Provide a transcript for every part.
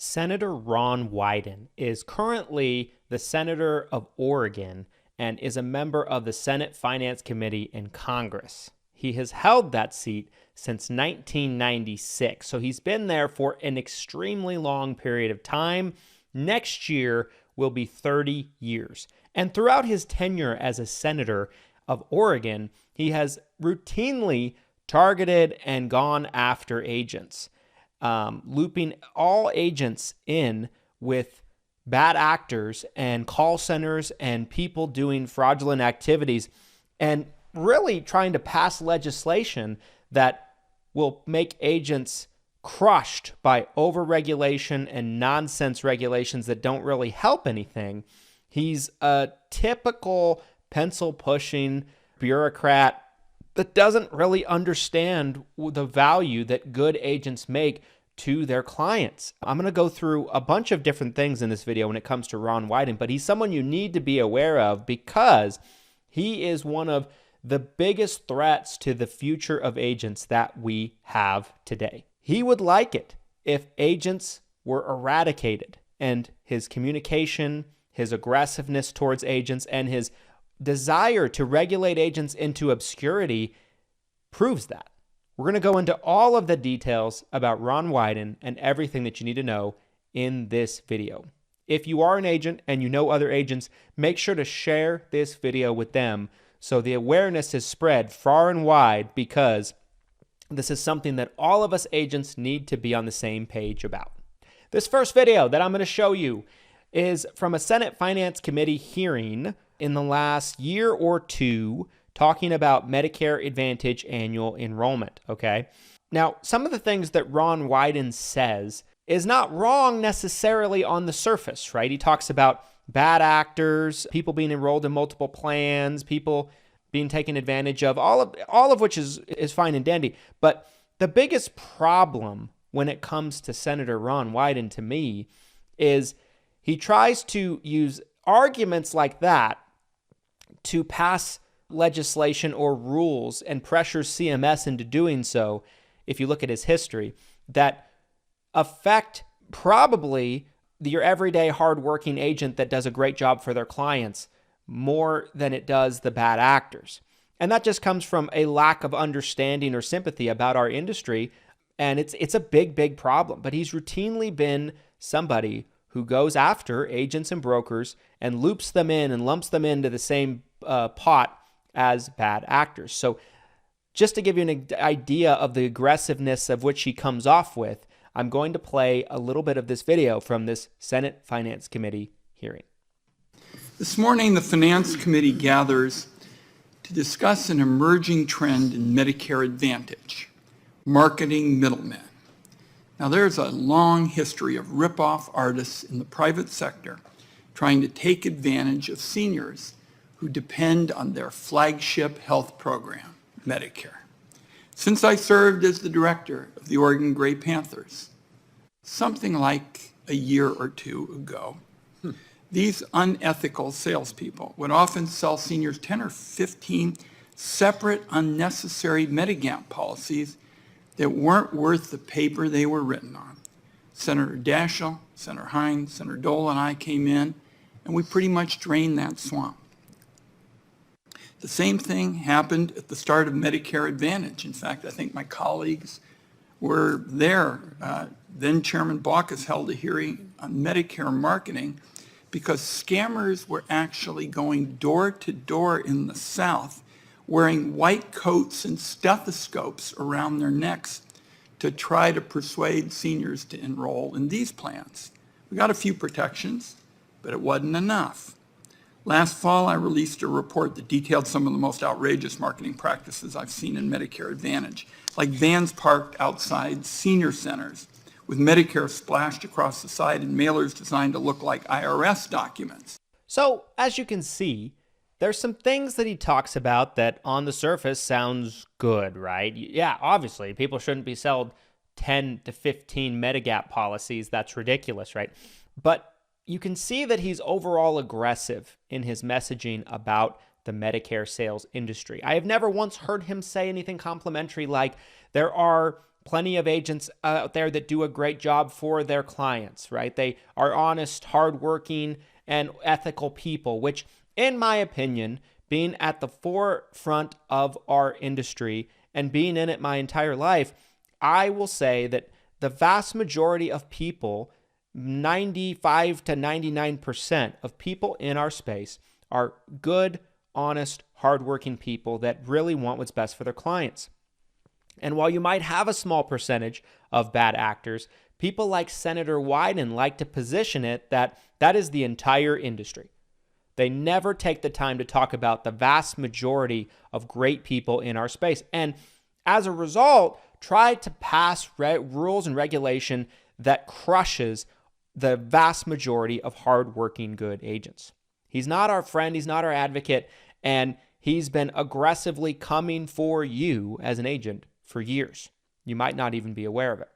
Senator Ron Wyden is currently the Senator of Oregon and is a member of the Senate Finance Committee in Congress. He has held that seat since 1996, so he's been there for an extremely long period of time. Next year will be 30 years. And throughout his tenure as a senator of Oregon, he has routinely targeted and gone after agents, looping all agents in with bad actors and call centers and people doing fraudulent activities, and really trying to pass legislation that will make agents crushed by overregulation and nonsense regulations that don't really help anything. He's a typical pencil-pushing bureaucrat that doesn't really understand the value that good agents make to their clients. I'm going to go through a bunch of different things in this video when it comes to Ron Wyden, but he's someone you need to be aware of because he is one of the biggest threats to the future of agents that we have today. He would like it if agents were eradicated, and his communication, his aggressiveness towards agents, and his desire to regulate agents into obscurity proves that. We're going to go into all of the details about Ron Wyden and everything that you need to know in this video. If you are an agent and you know other agents, make sure to share this video with them so the awareness is spread far and wide, because this is something that all of us agents need to be on the same page about. This first video that I'm going to show you is from a Senate Finance Committee hearing in the last year or two, talking about Medicare Advantage annual enrollment, okay? Now, some of the things that Ron Wyden says is not wrong necessarily on the surface, right? He talks about bad actors, people being enrolled in multiple plans, people being taken advantage of, all of which is fine and dandy. But the biggest problem when it comes to Senator Ron Wyden, to me, is he tries to use arguments like that to pass legislation or rules and pressures CMS into doing so, if you look at his history, that affect probably your everyday hardworking agent that does a great job for their clients more than it does the bad actors. And that just comes from a lack of understanding or sympathy about our industry, and it's a big, big problem. But he's routinely been somebody who goes after agents and brokers and loops them in and lumps them into the same pot as bad actors. So just to give you an idea of the aggressiveness of which he comes off with, I'm going to play a little bit of this video from this Senate Finance Committee hearing. This morning, the Finance Committee gathers to discuss an emerging trend in Medicare Advantage, marketing middlemen. Now, there's a long history of rip-off artists in the private sector trying to take advantage of seniors who depend on their flagship health program, Medicare. Since I served as the director of the Oregon Gray Panthers, something like a year or two ago, these unethical salespeople would often sell seniors 10 or 15 separate unnecessary Medigap policies that weren't worth the paper they were written on. Senator Daschle, Senator Hines, Senator Dole, and I came in, and we pretty much drained that swamp. The same thing happened at the start of Medicare Advantage. In fact, I think my colleagues were there. Then Chairman Baucus held a hearing on Medicare marketing because scammers were actually going door to door in the South wearing white coats and stethoscopes around their necks to try to persuade seniors to enroll in these plans. We got a few protections, but it wasn't enough. Last fall, I released a report that detailed some of the most outrageous marketing practices I've seen in Medicare Advantage, like vans parked outside senior centers with Medicare splashed across the side and mailers designed to look like IRS documents. So, as you can see, there's some things that he talks about that on the surface sounds good, right? Yeah, obviously, people shouldn't be sold 10 to 15 Medigap policies. That's ridiculous, right? But you can see that he's overall aggressive in his messaging about the Medicare sales industry. I have never once heard him say anything complimentary like there are plenty of agents out there that do a great job for their clients, right? They are honest, hardworking, and ethical people, which, in my opinion, being at the forefront of our industry and being in it my entire life, I will say that the vast majority of people, 95 to 99% of people in our space, are good, honest, hardworking people that really want what's best for their clients. And while you might have a small percentage of bad actors, people like Senator Wyden like to position it that is the entire industry. They never take the time to talk about the vast majority of great people in our space. And as a result, try to pass rules and regulation that crushes the vast majority of hardworking good agents. He's not our friend. He's not our advocate. And he's been aggressively coming for you as an agent for years. You might not even be aware of it.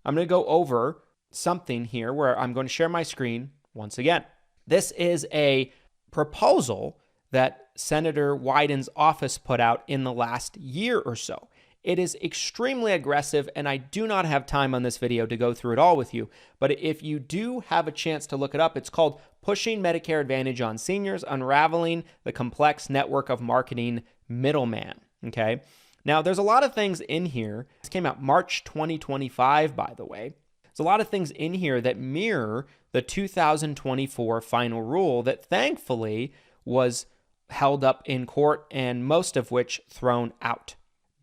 I'm going to go over something here where I'm going to share my screen once again. This is a proposal that Senator Wyden's office put out in the last year or so. It is extremely aggressive, and I do not have time on this video to go through it all with you. But if you do have a chance to look it up, it's called Pushing Medicare Advantage on Seniors, Unraveling the Complex Network of Marketing Middleman. Okay. Now, there's a lot of things in here. This came out March 2025, by the way. There's a lot of things in here that mirror the 2024 final rule that thankfully was held up in court and most of which thrown out,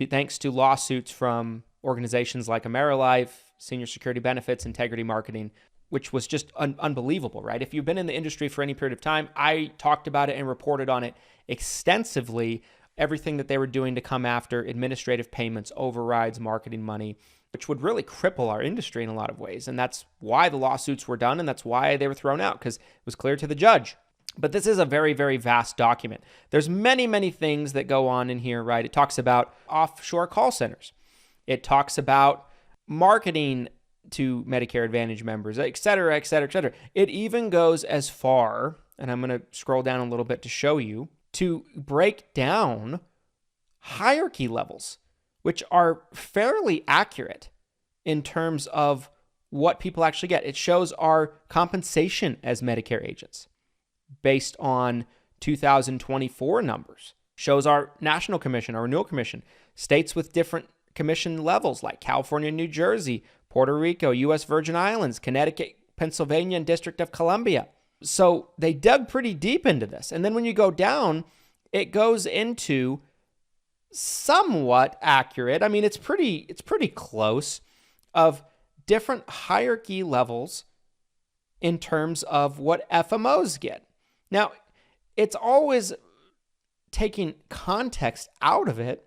thanks to lawsuits from organizations like AmeriLife, Senior Security Benefits, Integrity Marketing, which was just unbelievable, right? If you've been in the industry for any period of time, I talked about it and reported on it extensively, everything that they were doing to come after administrative payments, overrides, marketing money, which would really cripple our industry in a lot of ways. And that's why the lawsuits were done, and that's why they were thrown out, because it was clear to the judge. But this is a very, very vast document. There's many, many things that go on in here, right? It talks about offshore call centers. It talks about marketing to Medicare Advantage members, et cetera, et cetera, et cetera. It even goes as far, and I'm going to scroll down a little bit to show you, to break down hierarchy levels, which are fairly accurate in terms of what people actually get. It shows our compensation as Medicare agents based on 2024 numbers, shows our national commission, our renewal commission, states with different commission levels like California, New Jersey, Puerto Rico, U.S. Virgin Islands, Connecticut, Pennsylvania, and District of Columbia. So they dug pretty deep into this. And then when you go down, it goes into somewhat accurate, I mean, it's pretty close, of different hierarchy levels in terms of what FMOs get. Now, it's always taking context out of it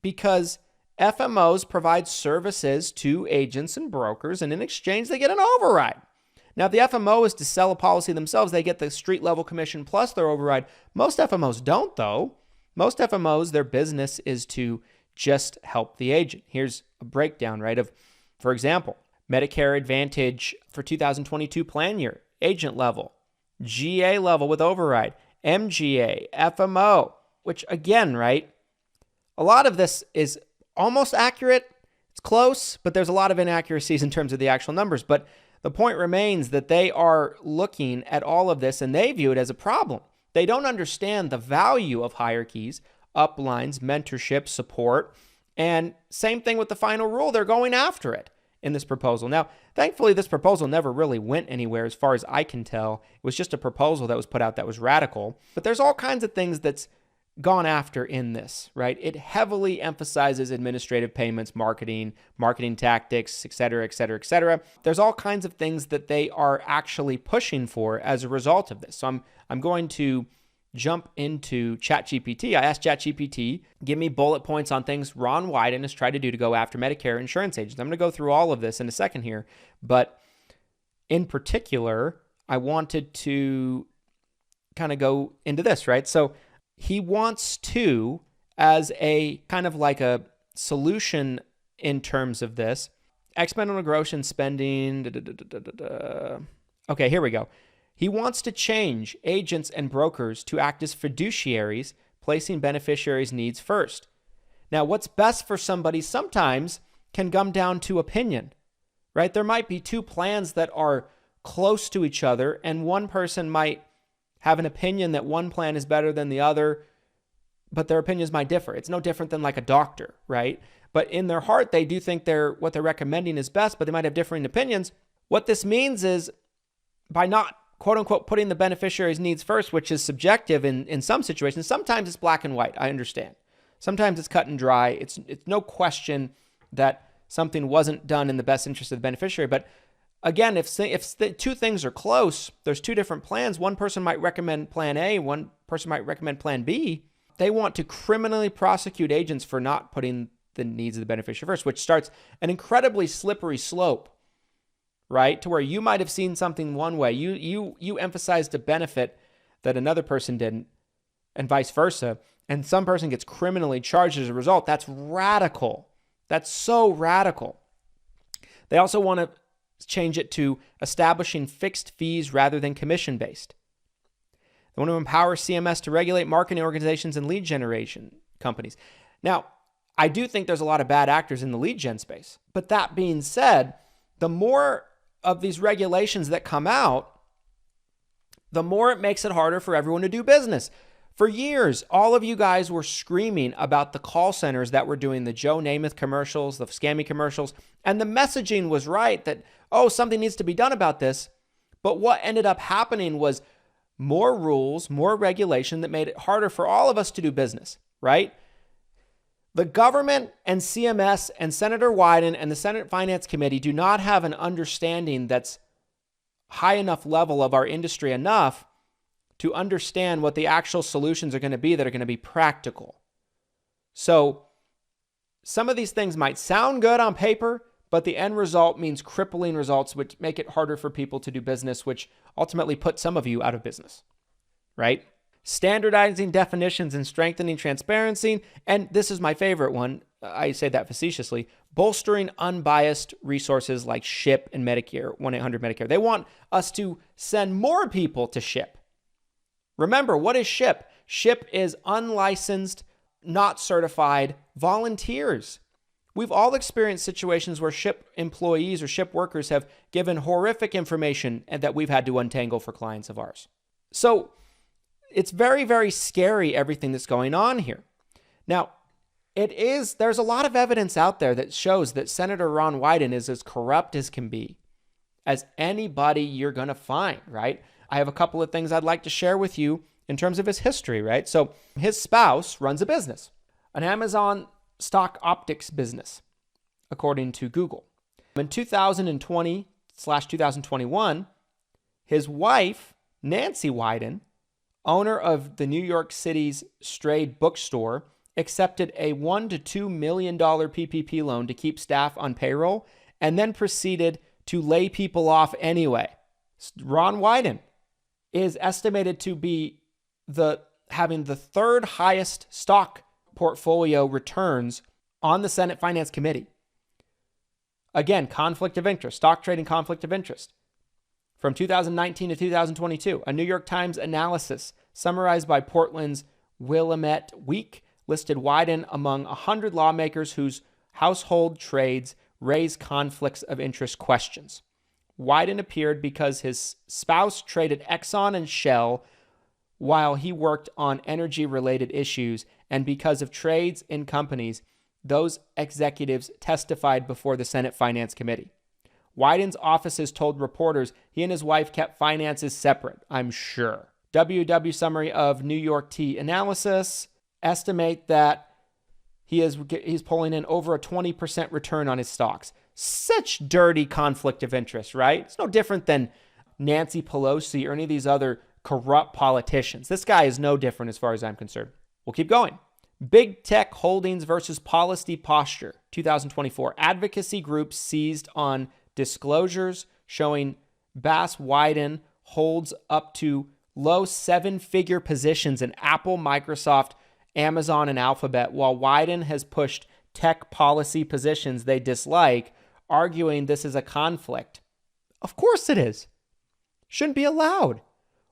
because FMOs provide services to agents and brokers, and in exchange, they get an override. Now, if the FMO is to sell a policy themselves, they get the street level commission plus their override. Most FMOs don't, though. Most FMOs, their business is to just help the agent. Here's a breakdown, right, of, for example, Medicare Advantage for 2022 plan year, agent level, GA level with override, MGA, FMO, which again, right, a lot of this is almost accurate. It's close, but there's a lot of inaccuracies in terms of the actual numbers. But the point remains that they are looking at all of this and they view it as a problem. They don't understand the value of hierarchies, uplines, mentorship, support, and same thing with the final rule. They're going after it in this proposal. Now, thankfully, this proposal never really went anywhere as far as I can tell. It was just a proposal that was put out that was radical. But there's all kinds of things that's gone after in this, right? It heavily emphasizes administrative payments, marketing tactics, et cetera, et cetera, et cetera. There's all kinds of things that they are actually pushing for as a result of this. So I'm going to jump into ChatGPT. I asked ChatGPT, give me bullet points on things Ron Wyden has tried to do to go after Medicare insurance agents. I'm going to go through all of this in a second here, but in particular, I wanted to kind of go into this, right? So he wants to, as a kind of like a solution in terms of this, exponential growth in spending. Okay, here we go. He wants to change agents and brokers to act as fiduciaries, placing beneficiaries' needs first. Now, what's best for somebody sometimes can come down to opinion, right? There might be two plans that are close to each other, and one person might have an opinion that one plan is better than the other, but their opinions might differ. It's no different than like a doctor, right? But in their heart, they do think what they're recommending is best, but they might have differing opinions. What this means is by not, quote unquote, putting the beneficiary's needs first, which is subjective in some situations. Sometimes it's black and white, I understand. Sometimes it's cut and dry. It's no question that something wasn't done in the best interest of the beneficiary. But again, if the two things are close, there's two different plans. One person might recommend plan A, one person might recommend plan B. They want to criminally prosecute agents for not putting the needs of the beneficiary first, which starts an incredibly slippery slope, right? To where you might have seen something one way. You emphasized a benefit that another person didn't, and vice versa. And some person gets criminally charged as a result. That's radical. That's so radical. They also want to change it to establishing fixed fees rather than commission-based. They want to empower CMS to regulate marketing organizations and lead generation companies. Now, I do think there's a lot of bad actors in the lead gen space. But that being said, the more of these regulations that come out, the more it makes it harder for everyone to do business. For years, all of you guys were screaming about the call centers that were doing the Joe Namath commercials, the scammy commercials, and the messaging was right that, oh, something needs to be done about this. But what ended up happening was more rules, more regulation that made it harder for all of us to do business, right? The government and CMS and Senator Wyden and the Senate Finance Committee do not have an understanding that's high enough level of our industry enough to understand what the actual solutions are going to be that are going to be practical. So some of these things might sound good on paper, but the end result means crippling results, which make it harder for people to do business, which ultimately put some of you out of business, right? Standardizing definitions and strengthening transparency. And this is my favorite one. I say that facetiously. Bolstering unbiased resources like SHIP and Medicare, 1-800-Medicare. They want us to send more people to SHIP. Remember, what is SHIP? SHIP is unlicensed, not certified volunteers. We've all experienced situations where SHIP employees or SHIP workers have given horrific information and that we've had to untangle for clients of ours. So it's very, very scary, everything that's going on here. Now, there's a lot of evidence out there that shows that Senator Ron Wyden is as corrupt as can be, as anybody you're going to find, right? I have a couple of things I'd like to share with you in terms of his history, right? So his spouse runs a business, an Amazon stock optics business, according to Google. In 2020/2021, his wife, Nancy Wyden, owner of the New York City's Strayed bookstore, accepted a $1 to $2 million PPP loan to keep staff on payroll and then proceeded to lay people off anyway. Ron Wyden is estimated to be having the third highest stock portfolio returns on the Senate Finance Committee. Again, conflict of interest, stock trading conflict of interest. From 2019 to 2022, a New York Times analysis summarized by Portland's Willamette Week listed Wyden among 100 lawmakers whose household trades raise conflicts of interest questions. Wyden appeared because his spouse traded Exxon and Shell while he worked on energy-related issues, and because of trades in companies, those executives testified before the Senate Finance Committee. Wyden's offices told reporters he and his wife kept finances separate, I'm sure. WW summary of New York T analysis estimate that he's pulling in over a 20% return on his stocks. Such dirty conflict of interest, right? It's no different than Nancy Pelosi or any of these other corrupt politicians. This guy is no different as far as I'm concerned. We'll keep going. Big Tech Holdings versus Policy Posture, 2024. Advocacy groups seized on disclosures showing Bass Wyden holds up to low seven-figure positions in Apple, Microsoft, Amazon, and Alphabet, while Wyden has pushed tech policy positions they dislike, arguing this is a conflict. Of course it is. Shouldn't be allowed.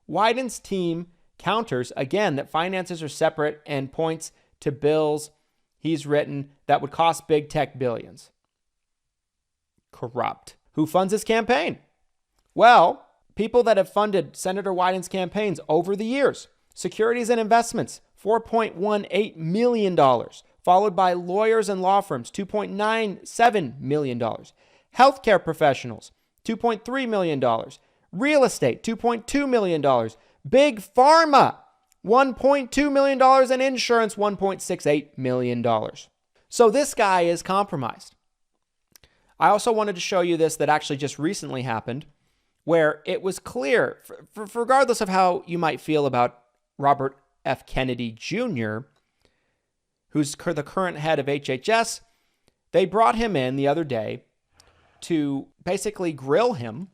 Wyden's team counters, again, that finances are separate and points to bills he's written that would cost big tech billions. Corrupt. Who funds his campaign? Well, people that have funded Senator Wyden's campaigns over the years. Securities and investments, $4.18 million, followed by lawyers and law firms, $2.97 million. Healthcare professionals, $2.3 million. Real estate, $2.2 million. Big Pharma, $1.2 million. And insurance, $1.68 million. So this guy is compromised. I also wanted to show you this that actually just recently happened, where it was clear, regardless of how you might feel about Robert F. Kennedy Jr., who's the current head of HHS, they brought him in the other day to basically grill him,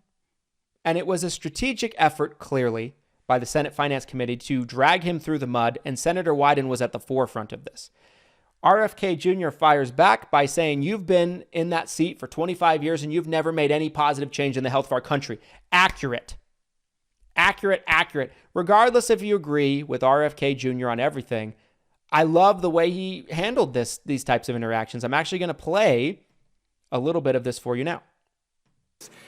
and it was a strategic effort, clearly, by the Senate Finance Committee to drag him through the mud, and Senator Wyden was at the forefront of this. RFK Jr. fires back by saying, you've been in that seat for 25 years and you've never made any positive change in the health of our country. Accurate. Regardless if you agree with RFK Jr. on everything, I love the way he handled these types of interactions. I'm actually going to play a little bit of this for you now.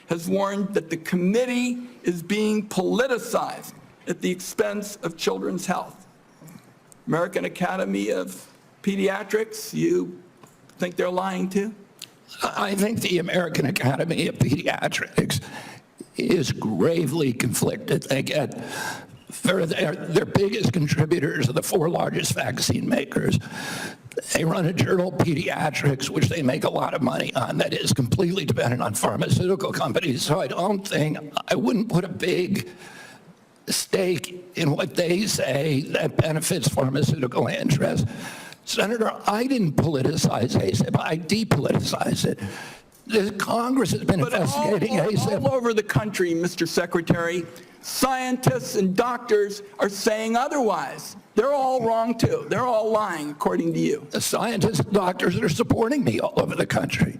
Has warned that the committee is being politicized at the expense of children's health. American Academy of Pediatrics, you think they're lying too? I think the American Academy of Pediatrics is gravely conflicted. They get, their biggest contributors are the 4 largest vaccine makers. They run a journal, Pediatrics, which they make a lot of money on, that is completely dependent on pharmaceutical companies. So I wouldn't put a big stake in what they say that benefits pharmaceutical interests. Senator, I didn't politicize ACIP. I depoliticized it. The Congress has been investigating ACIP. All over the country, Mr. Secretary, scientists and doctors are saying otherwise. They're all wrong, too. They're all lying, according to you. The scientists and doctors are supporting me all over the country.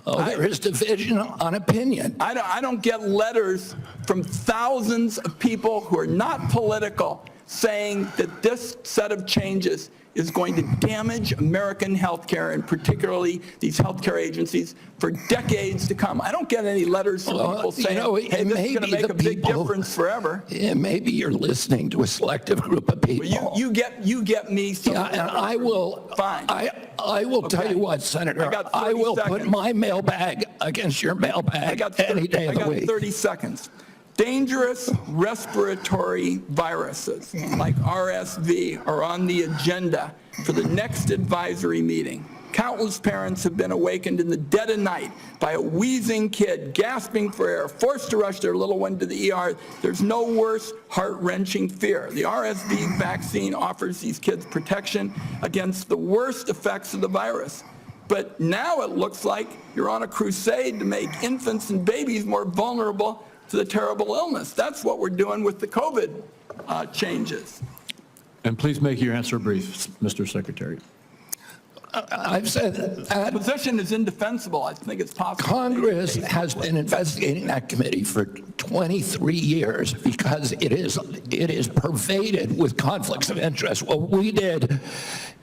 There is division on opinion. I don't get letters from thousands of people who are not political saying that this set of changes is going to damage American healthcare, and particularly these healthcare agencies, for decades to come. I don't get any letters from people saying, hey, this is going to make a big difference forever. Yeah, maybe you're listening to a selective group of people. Well, you get me. Yeah, and I will. Fine. I will tell you what, Senator. I will put my mailbag against your mailbag any day of the week. I got 30 seconds. Dangerous respiratory viruses like RSV are on the agenda for the next advisory meeting. Countless parents have been awakened in the dead of night by a wheezing kid gasping for air, forced to rush their little one to the ER. There's no worse heart-wrenching fear. The RSV vaccine offers these kids protection against the worst effects of the virus. But now it looks like you're on a crusade to make infants and babies more vulnerable to the terrible illness. That's what we're doing with the COVID changes. And please make your answer brief, Mr. Secretary. I've said that the position is indefensible. I think it's possible. Congress has been investigating that committee for 23 years because it is pervaded with conflicts of interest. What we did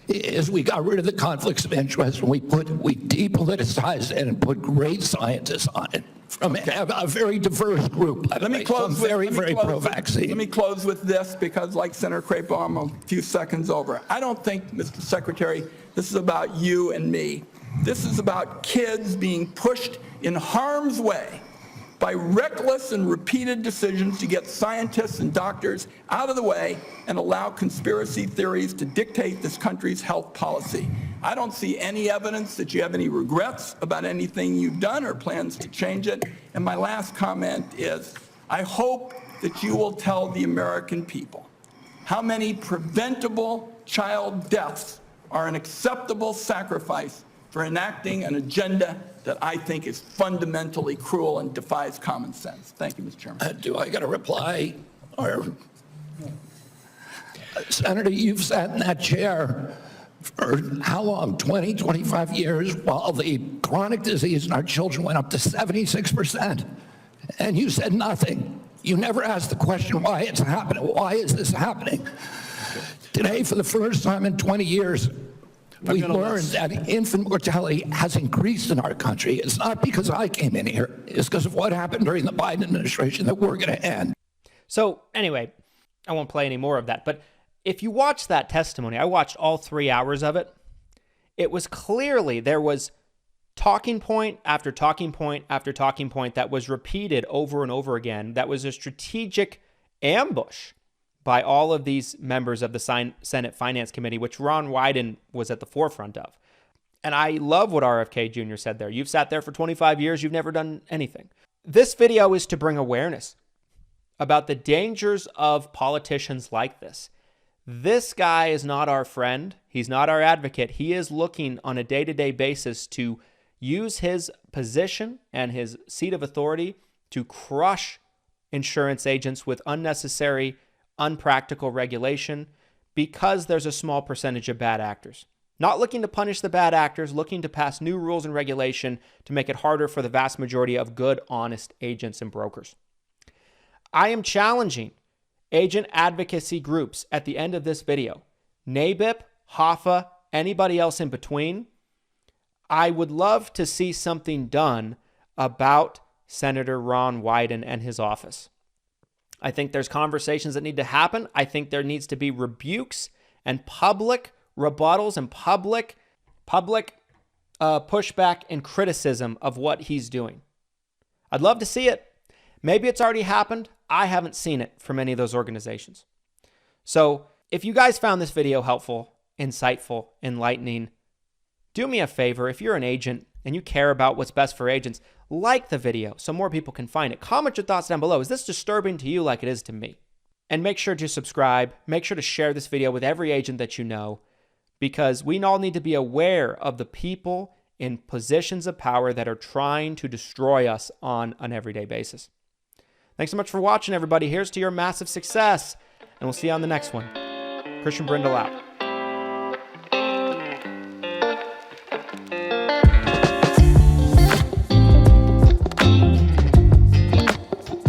is we got rid of the conflicts of interest and we depoliticized it and put great scientists on it from a very diverse group. Let me close very pro-vaccine. Let me close with this because, like Senator Crapo, I'm a few seconds over. I don't think, Mr. Secretary, this is about you and me. This is about kids being pushed in harm's way by reckless and repeated decisions to get scientists and doctors out of the way and allow conspiracy theories to dictate this country's health policy. I don't see any evidence that you have any regrets about anything you've done or plans to change it. And my last comment is, I hope that you will tell the American people how many preventable child deaths are an acceptable sacrifice for enacting an agenda that I think is fundamentally cruel and defies common sense. Thank you, Mr. Chairman. Do I got a reply? Or Senator, you've sat in that chair for how long? 20, 25 years, while the chronic disease in our children went up to 76%. And you said nothing. You never asked the question why it's happening. Why is this happening? Today, for the first time in 20 years, we learned that infant mortality has increased in our country. It's not because I came in here. It's because of what happened during the Biden administration that we're going to end. So anyway, I won't play any more of that. But if you watch that testimony, I watched all 3 hours of it. It was clearly there was talking point after talking point after talking point that was repeated over and over again. That was a strategic ambush by all of these members of the Senate Finance Committee, which Ron Wyden was at the forefront of. And I love what RFK Jr. said there. You've sat there for 25 years. You've never done anything. This video is to bring awareness about the dangers of politicians like this. This guy is not our friend. He's not our advocate. He is looking on a day-to-day basis to use his position and his seat of authority to crush insurance agents with unnecessary, unpractical regulation because there's a small percentage of bad actors. Not looking to punish the bad actors, looking to pass new rules and regulation to make it harder for the vast majority of good, honest agents and brokers. I am challenging agent advocacy groups at the end of this video, NABIP, HAFA, anybody else in between. I would love to see something done about Senator Ron Wyden and his office. I think there's conversations that need to happen. I think there needs to be rebukes and public rebuttals and public pushback and criticism of what he's doing. I'd love to see it. Maybe it's already happened. I haven't seen it from any of those organizations. So if you guys found this video helpful, insightful, enlightening, do me a favor. If you're an agent and you care about what's best for agents, like the video so more people can find it. Comment your thoughts down below. Is this disturbing to you like it is to me? And make sure to subscribe. Make sure to share this video with every agent that you know, because we all need to be aware of the people in positions of power that are trying to destroy us on an everyday basis. Thanks so much for watching, everybody. Here's to your massive success, and we'll see you on the next one. Christian Brindle out.